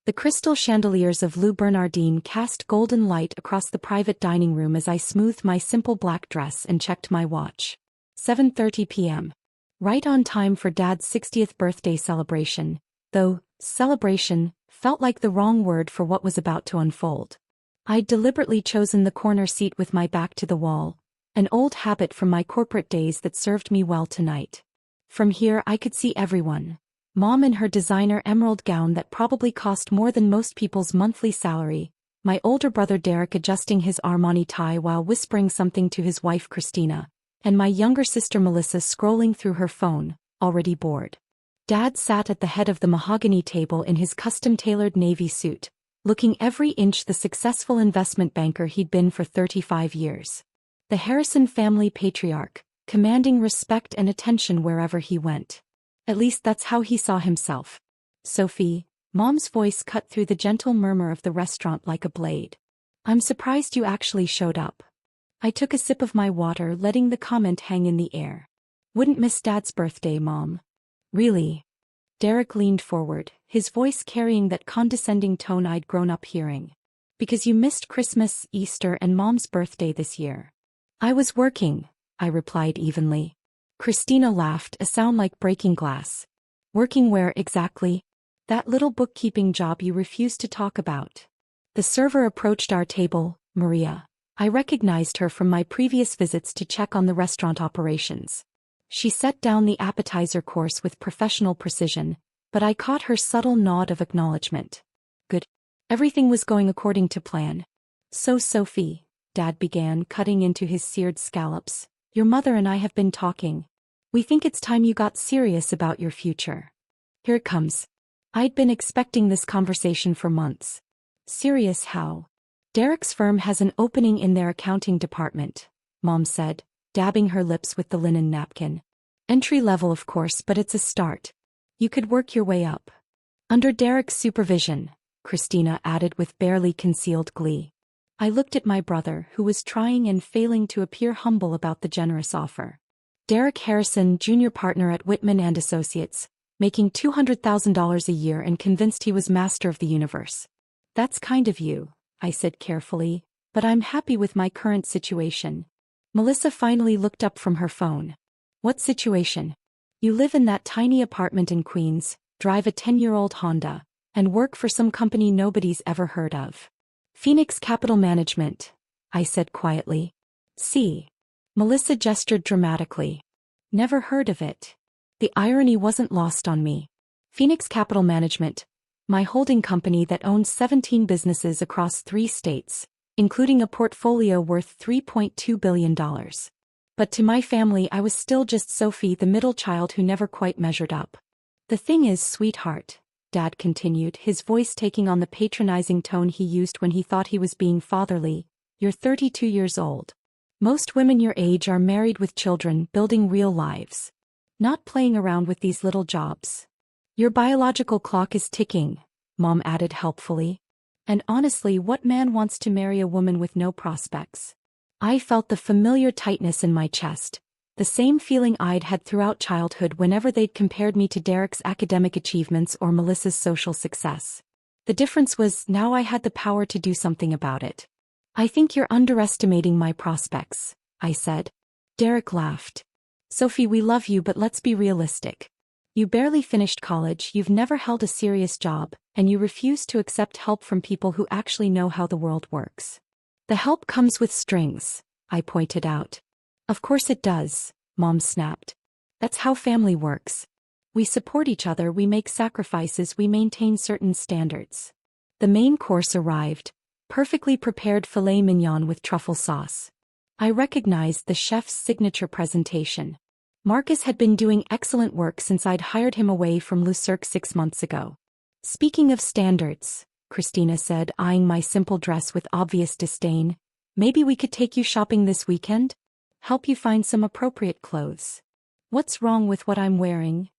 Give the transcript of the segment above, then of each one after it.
The crystal chandeliers of Bernardine cast golden light across the private dining room as I smoothed my simple black dress and checked my watch. 7:30 p.m. Right on time for Dad's 60th birthday celebration, though celebration felt like the wrong word for what was about to unfold. I'd deliberately chosen the corner seat with my back to the wall, an old habit from my corporate days that served me well tonight. From here I could see everyone. Mom in her designer emerald gown that probably cost more than most people's monthly salary, my older brother Derek adjusting his Armani tie while whispering something to his wife Christina, and my younger sister Melissa scrolling through her phone, already bored. Dad sat at the head of the mahogany table in his custom-tailored navy suit, looking every inch the successful investment banker he'd been for 35 years. The Harrison family patriarch, commanding respect and attention wherever he went. At least that's how he saw himself. Sophie, Mom's voice cut through the gentle murmur of the restaurant like a blade. I'm surprised you actually showed up. I took a sip of my water, letting the comment hang in the air. Wouldn't miss Dad's birthday, Mom. Really? Derek leaned forward, his voice carrying that condescending tone I'd grown up hearing. Because you missed Christmas, Easter, and Mom's birthday this year. I was working, I replied evenly. Christina laughed, a sound like breaking glass. Working where exactly? That little bookkeeping job you refused to talk about. The server approached our table, Maria. I recognized her from my previous visits to check on the restaurant operations. She set down the appetizer course with professional precision, but I caught her subtle nod of acknowledgement. Good. Everything was going according to plan. So Sophie, Dad began, cutting into his seared scallops, your mother and I have been talking. We think it's time you got serious about your future. Here it comes. I'd been expecting this conversation for months. Serious how? Derek's firm has an opening in their accounting department, Mom said, dabbing her lips with the linen napkin. Entry level of course, but it's a start. You could work your way up. Under Derek's supervision, Christina added with barely concealed glee. I looked at my brother, who was trying and failing to appear humble about the generous offer. Derek Harrison, junior partner at Whitman & Associates, making $200,000 a year and convinced he was master of the universe. That's kind of you, I said carefully, but I'm happy with my current situation. Melissa finally looked up from her phone. What situation? You live in that tiny apartment in Queens, drive a 10-year-old Honda, and work for some company nobody's ever heard of. Phoenix Capital Management, I said quietly. See. Melissa gestured dramatically. Never heard of it. The irony wasn't lost on me. Phoenix Capital Management, my holding company that owns 17 businesses across 3 states, including a portfolio worth $3.2 billion. But to my family I was still just Sophie, the middle child who never quite measured up. The thing is, sweetheart, Dad continued, his voice taking on the patronizing tone he used when he thought he was being fatherly, you're 32 years old. Most women your age are married with children, building real lives. Not playing around with these little jobs. Your biological clock is ticking, Mom added helpfully. And honestly, what man wants to marry a woman with no prospects? I felt the familiar tightness in my chest, the same feeling I'd had throughout childhood whenever they'd compared me to Derek's academic achievements or Melissa's social success. The difference was now I had the power to do something about it. I think you're underestimating my prospects, I said. Derek laughed. Sophie, we love you, but let's be realistic. You barely finished college, you've never held a serious job, and you refuse to accept help from people who actually know how the world works. The help comes with strings, I pointed out. Of course it does, Mom snapped. That's how family works. We support each other, we make sacrifices, we maintain certain standards. The main course arrived, perfectly prepared filet mignon with truffle sauce. I recognized the chef's signature presentation. Marcus had been doing excellent work since I'd hired him away from Le Cirque 6 months ago. Speaking of standards, Christina said, eyeing my simple dress with obvious disdain, maybe we could take you shopping this weekend? Help you find some appropriate clothes. What's wrong with what I'm wearing?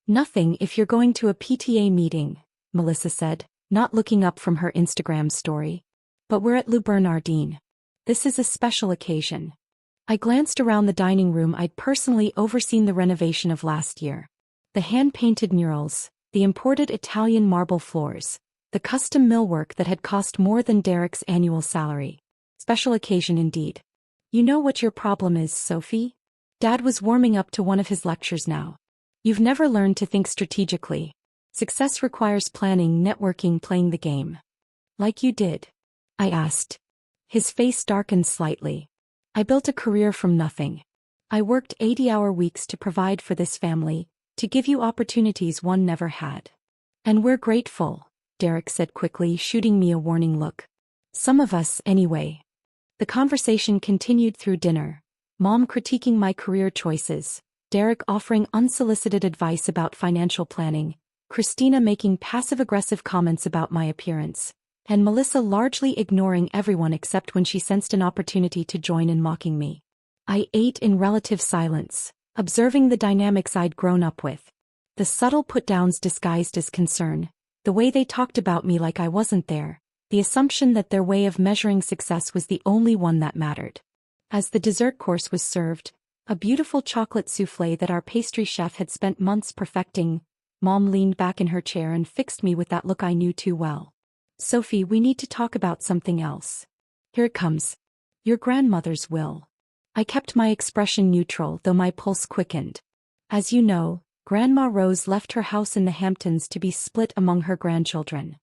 Nothing if you're going to a PTA meeting, Melissa said, not looking up from her Instagram story. But we're at Bernardine. This is a special occasion. I glanced around the dining room. I'd personally overseen the renovation of last year. The hand-painted murals, the imported Italian marble floors, The custom millwork that had cost more than Derek's annual salary. Special occasion indeed. You know what your problem is, Sophie? Dad was warming up to one of his lectures now. You've never learned to think strategically. Success requires planning, networking, playing the game. Like you did? I asked. His face darkened slightly. I built a career from nothing. I worked 80-hour weeks to provide for this family, to give you opportunities one never had. And we're grateful, Derek said quickly, shooting me a warning look. Some of us, anyway. The conversation continued through dinner. Mom critiquing my career choices, Derek offering unsolicited advice about financial planning, Christina making passive-aggressive comments about my appearance, and Melissa largely ignoring everyone except when she sensed an opportunity to join in mocking me. I ate in relative silence, observing the dynamics I'd grown up with. The subtle put-downs disguised as concern, the way they talked about me like I wasn't there, the assumption that their way of measuring success was the only one that mattered. As the dessert course was served, a beautiful chocolate soufflé that our pastry chef had spent months perfecting, Mom leaned back in her chair and fixed me with that look I knew too well. Sophie, we need to talk about something else. Here it comes. Your grandmother's will. I kept my expression neutral, though my pulse quickened. As you know, Grandma Rose left her house in the Hamptons to be split among her grandchildren.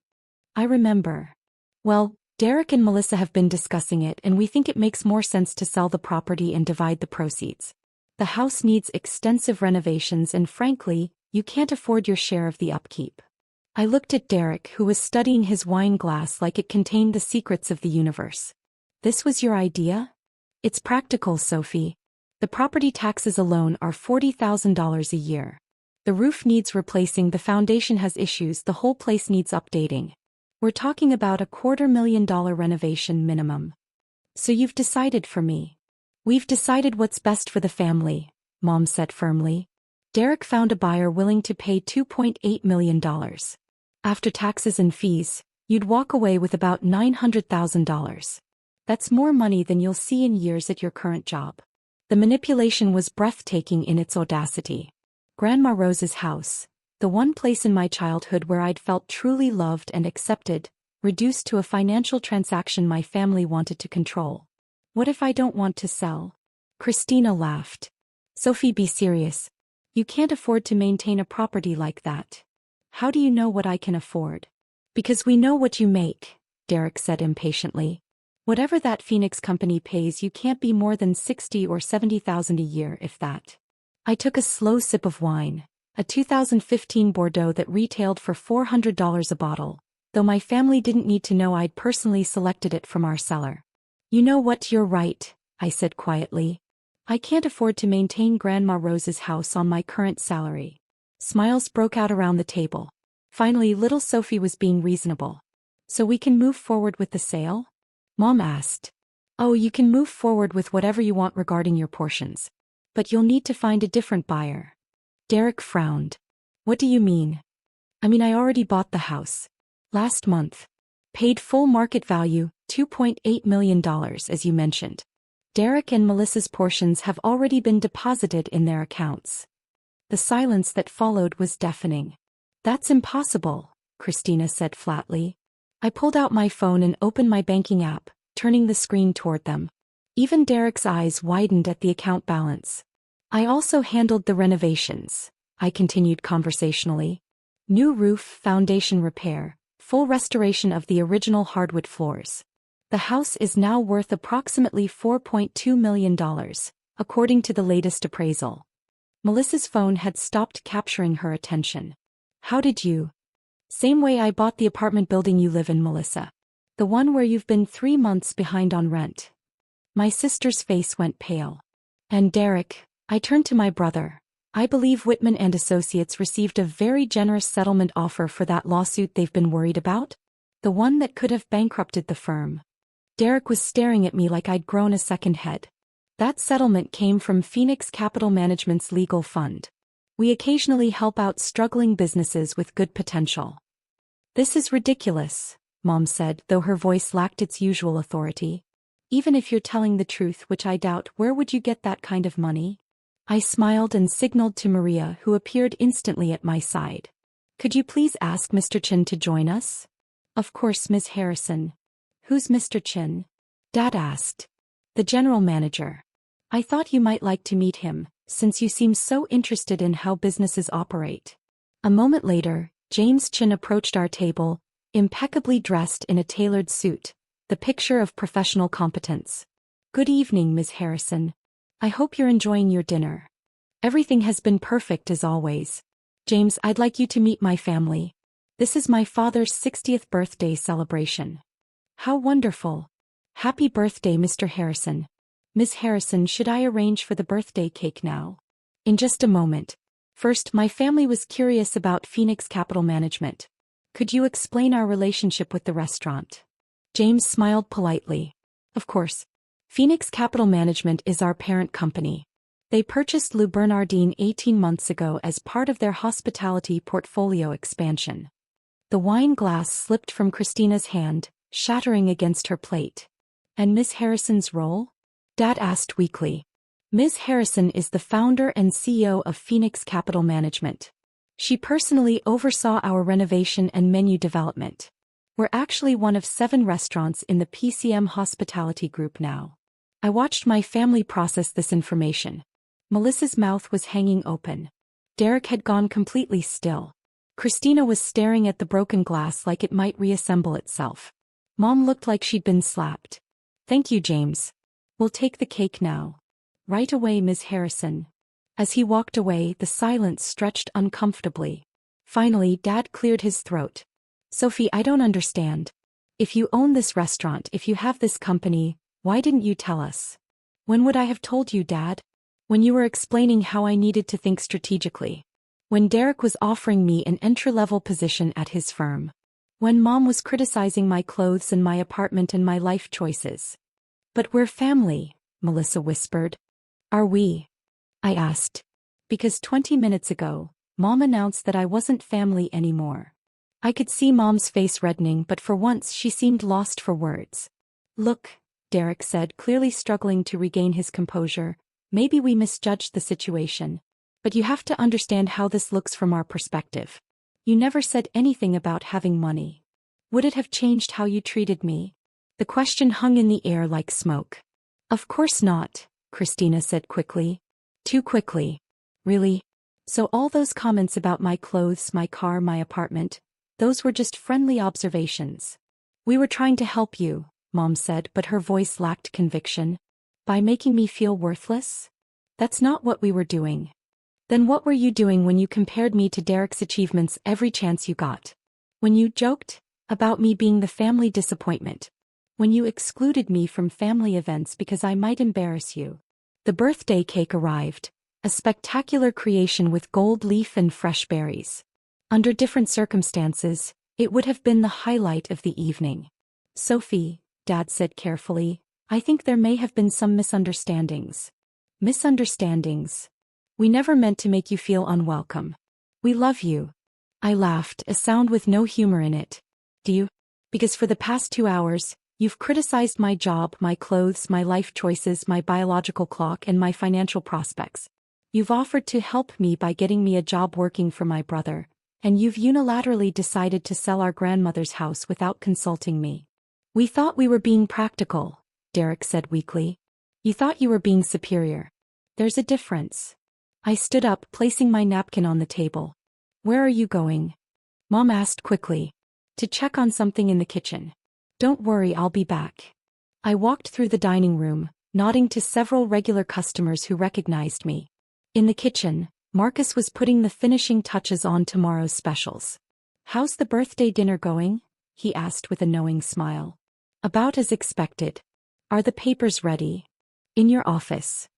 I remember. Well, Derek and Melissa have been discussing it, and we think it makes more sense to sell the property and divide the proceeds. The house needs extensive renovations and frankly, you can't afford your share of the upkeep. I looked at Derek, who was studying his wine glass like it contained the secrets of the universe. This was your idea? It's practical, Sophie. The property taxes alone are $40,000 a year. The roof needs replacing, the foundation has issues, the whole place needs updating. We're talking about a $250,000 renovation minimum. So you've decided for me. We've decided what's best for the family, Mom said firmly. Derek found a buyer willing to pay $2.8 million. After taxes and fees, you'd walk away with about $900,000. That's more money than you'll see in years at your current job. The manipulation was breathtaking in its audacity. Grandma Rose's house, the one place in my childhood where I'd felt truly loved and accepted, reduced to a financial transaction my family wanted to control. What if I don't want to sell? Christina laughed. Sophie, be serious. You can't afford to maintain a property like that. How do you know what I can afford? Because we know what you make, Derek said impatiently. Whatever that Phoenix company pays you can't be more than $60,000 or $70,000 a year, if that. I took a slow sip of wine, a 2015 Bordeaux that retailed for $400 a bottle, though my family didn't need to know I'd personally selected it from our cellar. You know what, you're right, I said quietly. I can't afford to maintain Grandma Rose's house on my current salary. Smiles broke out around the table. Finally, little Sophie was being reasonable. So we can move forward with the sale? Mom asked. Oh, you can move forward with whatever you want regarding your portions. But you'll need to find a different buyer. Derek frowned. What do you mean? I mean, I already bought the house. Last month. Paid full market value, $2.8 million, as you mentioned. Derek and Melissa's portions have already been deposited in their accounts. The silence that followed was deafening. That's impossible, Christina said flatly. I pulled out my phone and opened my banking app, turning the screen toward them. Even Derek's eyes widened at the account balance. I also handled the renovations, I continued conversationally. New roof, foundation repair, full restoration of the original hardwood floors. The house is now worth approximately $4.2 million, according to the latest appraisal. Melissa's phone had stopped capturing her attention. How did you? Same way I bought the apartment building you live in, Melissa. The one where you've been 3 months behind on rent. My sister's face went pale. And Derek, I turned to my brother. I believe Whitman and Associates received a very generous settlement offer for that lawsuit they've been worried about. The one that could have bankrupted the firm. Derek was staring at me like I'd grown a second head. That settlement came from Phoenix Capital Management's legal fund. We occasionally help out struggling businesses with good potential. This is ridiculous, Mom said, though her voice lacked its usual authority. Even if you're telling the truth, which I doubt, where would you get that kind of money? I smiled and signaled to Maria, who appeared instantly at my side. Could you please ask Mr. Chin to join us? Of course, Ms. Harrison. Who's Mr. Chin? Dad asked. The general manager. I thought you might like to meet him, since you seem so interested in how businesses operate. A moment later, James Chin approached our table, impeccably dressed in a tailored suit, the picture of professional competence. Good evening, Ms. Harrison. I hope you're enjoying your dinner. Everything has been perfect as always. James, I'd like you to meet my family. This is my father's 60th birthday celebration. How wonderful. Happy birthday, Mr. Harrison. Ms. Harrison, should I arrange for the birthday cake now? In just a moment. First, my family was curious about Phoenix Capital Management. Could you explain our relationship with the restaurant? James smiled politely. Of course. Phoenix Capital Management is our parent company. They purchased Le Bernardine 18 months ago as part of their hospitality portfolio expansion. The wine glass slipped from Christina's hand, shattering against her plate. And Miss Harrison's role? Dad asked weakly. Ms. Harrison is the founder and CEO of Phoenix Capital Management. She personally oversaw our renovation and menu development. We're actually one of 7 restaurants in the PCM Hospitality Group now. I watched my family process this information. Melissa's mouth was hanging open. Derek had gone completely still. Christina was staring at the broken glass like it might reassemble itself. Mom looked like she'd been slapped. Thank you, James. We'll take the cake now. Right away, Ms. Harrison. As he walked away, the silence stretched uncomfortably. Finally, Dad cleared his throat. Sophie, I don't understand. If you own this restaurant, if you have this company, why didn't you tell us? When would I have told you, Dad? When you were explaining how I needed to think strategically. When Derek was offering me an entry-level position at his firm. When Mom was criticizing my clothes and my apartment and my life choices. But we're family, Melissa whispered. Are we? I asked. Because 20 minutes ago, Mom announced that I wasn't family anymore. I could see Mom's face reddening, but for once she seemed lost for words. Look, Derek said, clearly struggling to regain his composure, maybe we misjudged the situation. But you have to understand how this looks from our perspective. You never said anything about having money. Would it have changed how you treated me? The question hung in the air like smoke. Of course not, Christina said quickly. Too quickly. Really? So all those comments about my clothes, my car, my apartment, those were just friendly observations. We were trying to help you, Mom said, but her voice lacked conviction. By making me feel worthless? That's not what we were doing. Then what were you doing when you compared me to Derek's achievements every chance you got? When you joked about me being the family disappointment? When you excluded me from family events because I might embarrass you? The birthday cake arrived, a spectacular creation with gold leaf and fresh berries. Under different circumstances, it would have been the highlight of the evening. Sophie, Dad said carefully, I think there may have been some misunderstandings. Misunderstandings? We never meant to make you feel unwelcome. We love you. I laughed, a sound with no humor in it. Do you? Because for the past 2 hours, you've criticized my job, my clothes, my life choices, my biological clock, and my financial prospects. You've offered to help me by getting me a job working for my brother, and you've unilaterally decided to sell our grandmother's house without consulting me. We thought we were being practical, Derek said weakly. You thought you were being superior. There's a difference. I stood up, placing my napkin on the table. Where are you going? Mom asked quickly. To check on something in the kitchen. Don't worry, I'll be back. I walked through the dining room, nodding to several regular customers who recognized me. In the kitchen, Marcus was putting the finishing touches on tomorrow's specials. How's the birthday dinner going? He asked with a knowing smile. About as expected. Are the papers ready? In your office.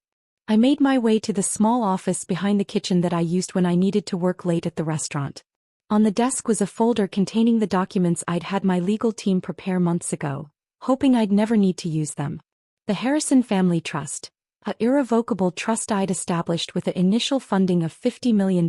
I made my way to the small office behind the kitchen that I used when I needed to work late at the restaurant. On the desk was a folder containing the documents I'd had my legal team prepare months ago, hoping I'd never need to use them. The Harrison Family Trust, an irrevocable trust I'd established with an initial funding of $50 million,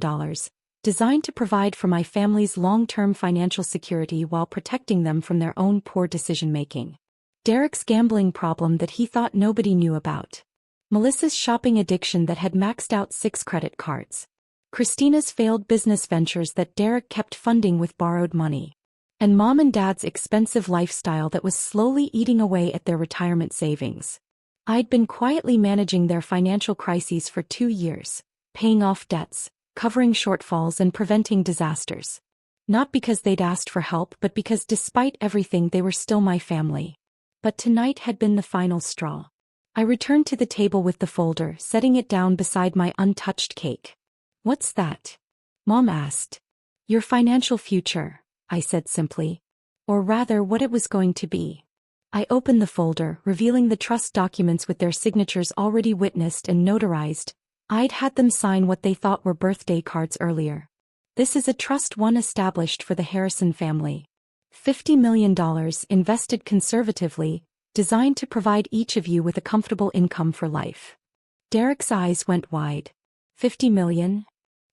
designed to provide for my family's long-term financial security while protecting them from their own poor decision-making. Derek's gambling problem that he thought nobody knew about. Melissa's shopping addiction that had maxed out 6 credit cards. Christina's failed business ventures that Derek kept funding with borrowed money. and Mom and Dad's expensive lifestyle that was slowly eating away at their retirement savings. I'd been quietly managing their financial crises for 2 years, paying off debts, covering shortfalls and preventing disasters. Not because they'd asked for help, but because despite everything they were still my family. But tonight had been the final straw. I returned to the table with the folder, setting it down beside my untouched cake. "What's that?" Mom asked. "Your financial future," I said simply. Or rather, what it was going to be. I opened the folder, revealing the trust documents with their signatures already witnessed and notarized. I'd had them sign what they thought were birthday cards earlier. "This is a trust one established for the Harrison family. $50 million invested conservatively, designed to provide each of you with a comfortable income for life." Derek's eyes went wide. $50 million?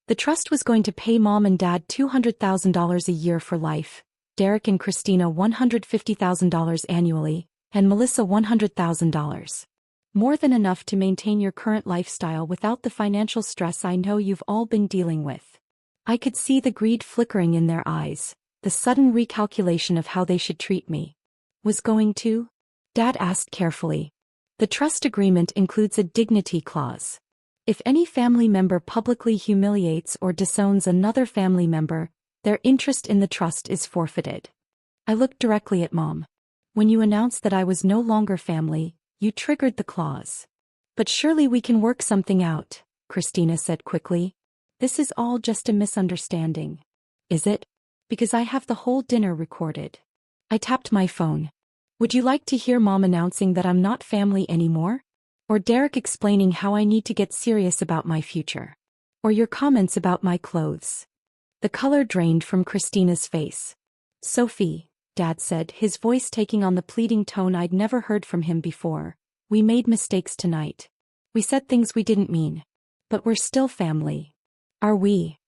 The trust was going to pay Mom and Dad $200,000 a year for life, Derek and Christina $150,000 annually, and Melissa $100,000. More than enough to maintain your current lifestyle without the financial stress I know you've all been dealing with. I could see the greed flickering in their eyes, the sudden recalculation of how they should treat me. "Was going to?" Dad asked carefully. "The trust agreement includes a dignity clause. If any family member publicly humiliates or disowns another family member, their interest in the trust is forfeited." I looked directly at Mom. "When you announced that I was no longer family, you triggered the clause." "But surely we can work something out," Christina said quickly. "This is all just a misunderstanding." "Is it? Because I have the whole dinner recorded." I tapped my phone. "Would you like to hear Mom announcing that I'm not family anymore? Or Derek explaining how I need to get serious about my future? Or your comments about my clothes?" The color drained from Christina's face. "Sophie," Dad said, his voice taking on the pleading tone I'd never heard from him before, "we made mistakes tonight. We said things we didn't mean. But we're still family. Are we?"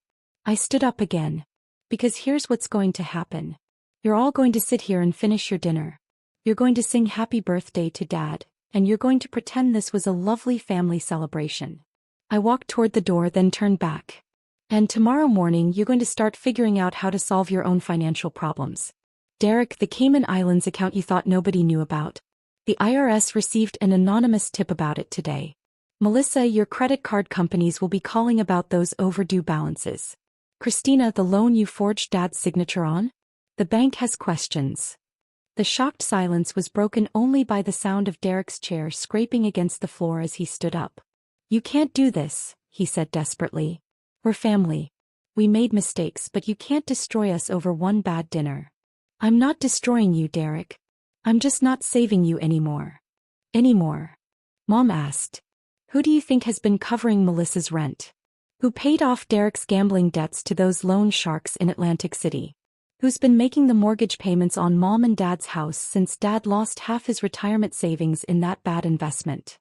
I stood up again. "Because here's what's going to happen. You're all going to sit here and finish your dinner. You're going to sing happy birthday to Dad, and you're going to pretend this was a lovely family celebration." I walked toward the door, then turned back. "And tomorrow morning you're going to start figuring out how to solve your own financial problems. Derek, the Cayman Islands account you thought nobody knew about. The IRS received an anonymous tip about it today. Melissa, your credit card companies will be calling about those overdue balances. Christina, the loan you forged Dad's signature on? The bank has questions." The shocked silence was broken only by the sound of Derek's chair scraping against the floor as he stood up. "You can't do this," he said desperately. "We're family. We made mistakes, but you can't destroy us over one bad dinner." "I'm not destroying you, Derek. I'm just not saving you anymore." "Anymore?" Mom asked. "Who do you think has been covering Melissa's rent? Who paid off Derek's gambling debts to those loan sharks in Atlantic City? Who's been making the mortgage payments on Mom and Dad's house since Dad lost half his retirement savings in that bad investment?"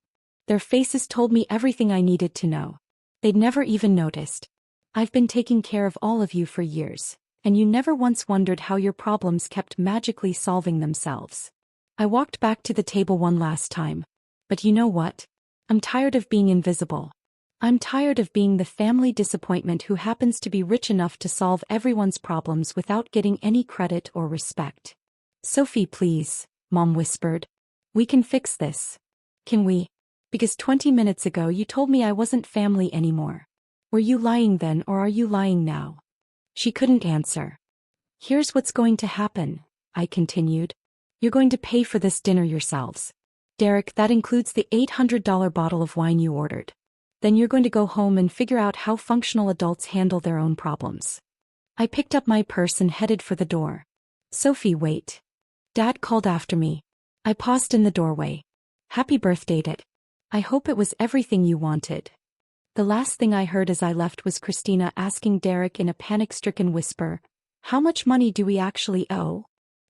Their faces told me everything I needed to know. They'd never even noticed. "I've been taking care of all of you for years, and you never once wondered how your problems kept magically solving themselves." I walked back to the table one last time. "But you know what? I'm tired of being invisible. I'm tired of being the family disappointment who happens to be rich enough to solve everyone's problems without getting any credit or respect." "Sophie, please," Mom whispered. "We can fix this. Can we? Because 20 minutes ago you told me I wasn't family anymore. Were you lying then, or are you lying now?" She couldn't answer. "Here's what's going to happen," I continued. "You're going to pay for this dinner yourselves. Derek, that includes the $800 bottle of wine you ordered. Then you're going to go home and figure out how functional adults handle their own problems." I picked up my purse and headed for the door. "Sophie, wait." Dad called after me. I paused in the doorway. "Happy birthday, Dad. I hope it was everything you wanted." The last thing I heard as I left was Christina asking Derek in a panic-stricken whisper, "How much money do we actually owe?"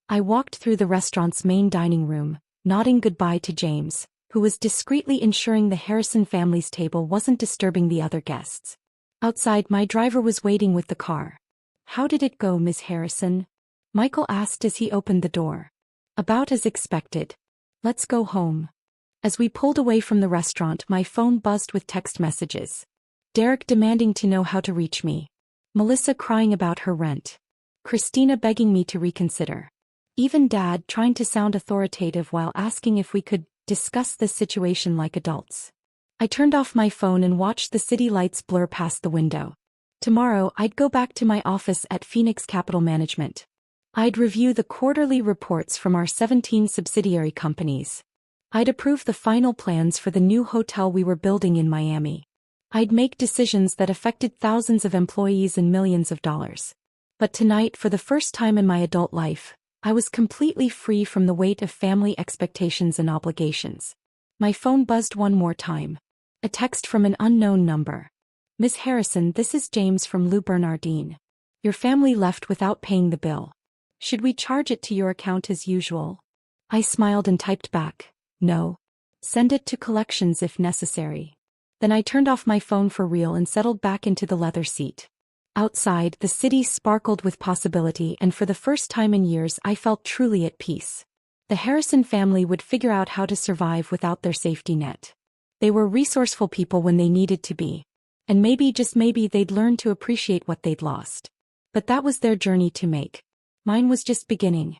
I walked through the restaurant's main dining room, nodding goodbye to James, who was discreetly ensuring the Harrison family's table wasn't disturbing the other guests. Outside, my driver was waiting with the car. "How did it go, Miss Harrison?" Michael asked as he opened the door. "About as expected. Let's go home." As we pulled away from the restaurant, my phone buzzed with text messages. Derek demanding to know how to reach me. Melissa crying about her rent. Christina begging me to reconsider. Even Dad trying to sound authoritative while asking if we could discuss this situation like adults. I turned off my phone and watched the city lights blur past the window. Tomorrow, I'd go back to my office at Phoenix Capital Management. I'd review the quarterly reports from our 17 subsidiary companies. I'd approve the final plans for the new hotel we were building in Miami. I'd make decisions that affected thousands of employees and millions of dollars. But tonight, for the first time in my adult life, I was completely free from the weight of family expectations and obligations. My phone buzzed one more time. A text from an unknown number. Miss Harrison, this is James from Lou Bernardine. Your family left without paying the bill. Should we charge it to your account as usual? I smiled and typed back, no. Send it to collections if necessary. Then I turned off my phone for real and settled back into the leather seat. Outside, the city sparkled with possibility, and for the first time in years I felt truly at peace. The Harrison family would figure out how to survive without their safety net. They were resourceful people when they needed to be. And maybe, just maybe, they'd learn to appreciate what they'd lost. But that was their journey to make. Mine was just beginning.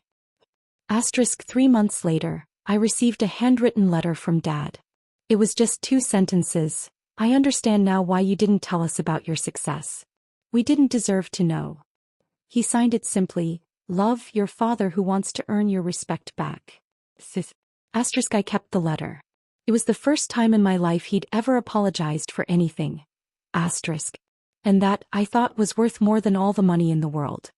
3 months later, I received a handwritten letter from Dad. It was just 2 sentences. I understand now why you didn't tell us about your success. We didn't deserve to know. He signed it simply, love, your father who wants to earn your respect back. I kept the letter. It was the first time in my life he'd ever apologized for anything. And that, I thought, was worth more than all the money in the world.